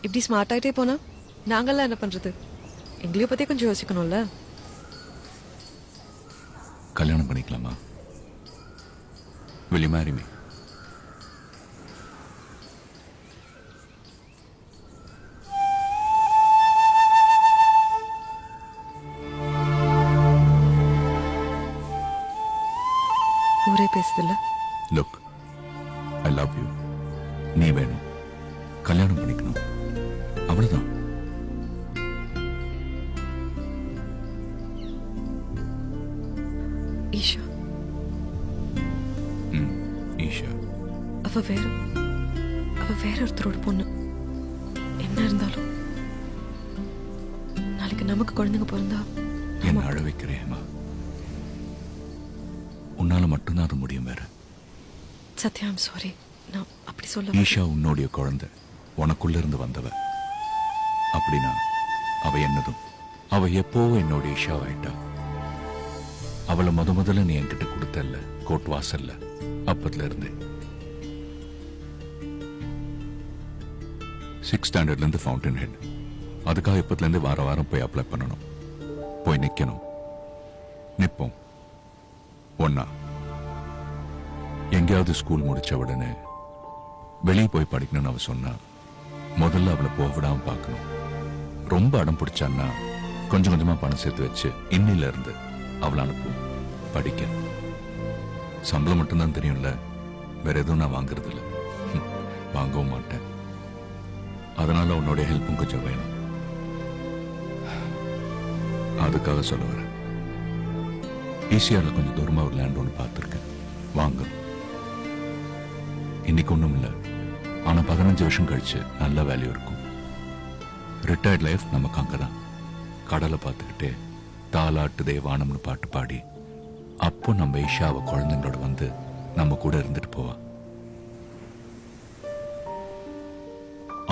இப்படி ஸ்மார்ட் ஆகிட்டே போனா நாங்கள்லாம் என்ன பண்ணுறது? எங்களையும் பற்றி கொஞ்சம் யோசிக்கணும்ல. கல்யாணம் பண்ணிக்கலாமா? will you marry me? ஊரே பேசுதில்ல. look, I love you. நீ வேணும், கல்யாணம் பண்ணிக்கணும், அவ்வளவுதான். ஈஷா ஈஷா அவ வேற ஒருத்தரோட பொண்ணு. என்ன இருந்தாலும் நாளைக்கு நமக்கு குழந்தைங்க பிறந்தா என்ன அழ வைக்கிறேம்மா. உன்னால மட்டும்தான் அது முடியும். வேற சத்யா, ஐம் சாரி. நான் அப்படி சொல்ல. ஈஷா உன்னுடைய குழந்தை, உனக்குள்ள இருந்து வந்தவ. அப்படின்னா அவ என்னதும். அவ எப்போவோ என்னோட ஈஷாவாயிட்டா. அவளை முதல்ல நீ என்கிட்ட கொடுத்தல்ல கோட் வாசல்ல, அப்பத்துல இருந்து 6th ஸ்டாண்டர்ட்ல இருந்து ஃபவுண்டன் ஹெட். அதுக்காக இப்பத்துல இருந்து வாரம் போய் அப்ளை பண்ணணும், போய் நிக்கணும். நிப்போம் ஒன்னா. எங்கேயாவது ஸ்கூல் முடிச்ச உடனே வெளியே போய் படிக்கணும்னு அவ சொன்னா முதல்ல அவளை போவிடாம பார்க்கணும். ரொம்ப அடம் பிடிச்சான்னா கொஞ்சம் கொஞ்சமா பணம் சேர்த்து வச்சு இன்னில இருந்து அவளை அனுப்பும் படிக்க. சம்பளம் மட்டும்தான் தெரியும்ல, வேற எதுவும் நான் வாங்குறது இல்லை, வாங்கவும் மாட்டேன். அதனால உன்னோட ஹெல்ப்பும் கொஞ்சம் வேணும். அதுக்காக சொல்ல வரேன். ஈசிஆர்ல கொஞ்சம் தூரமா ஒரு லேண்ட் ஒன்று பார்த்துருக்கேன், வாங்கணும். இன்னைக்கு ஒன்றும் இல்லை, ஆனா 15 வருஷம் கழிச்சு நல்ல வேல்யூ இருக்கும். ரிட்டையர்ட் லைஃப் நமக்கு அங்கதான். கடலை பார்த்துக்கிட்டே தாலாட்டுதே வானம்னு பாட்டு பாடி, அப்போ நம்ம ஈஷாவை குழந்தைங்களோட வந்து நம்ம கூட இருந்துட்டு போவா.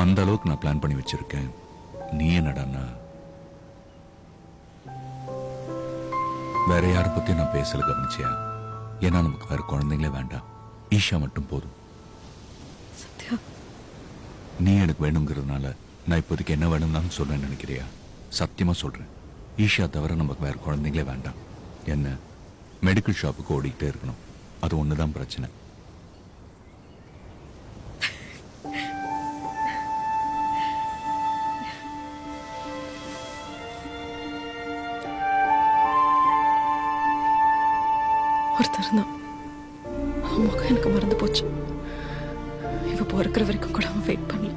அந்த அளவுக்கு நான் பிளான் பண்ணி வச்சிருக்கேன். நீ என்னடான்னா வேற யாரை பத்தியும் நான் பேசல, கவனிச்சியா? ஏன்னா நமக்கு வேற குழந்தைங்களே வேண்டாம், ஈஷா மட்டும் போதும். சத்யா, நீ எனக்கு வேணுங்கிறதுனால நான் இப்போதைக்கு என்ன வேணும்னு சொல்றேன்னு நினைக்கிறியா? சத்தியமா சொல்றேன், ஈஷா தவிர நமக்கு வேற குழந்தைங்களே வேண்டாம். என்ன, மெடிக்கல் ஷாப்புக்கு ஓடிக்கிட்டே இருக்கணும், அது ஒண்ணுதான் பிரச்சனை. ஒருத்தர் தான், அவன் முகம் எனக்கு மறந்து போச்சு. இவ பிறக்கிற வரைக்கும் கூட அவன் வெயிட் பண்ணல.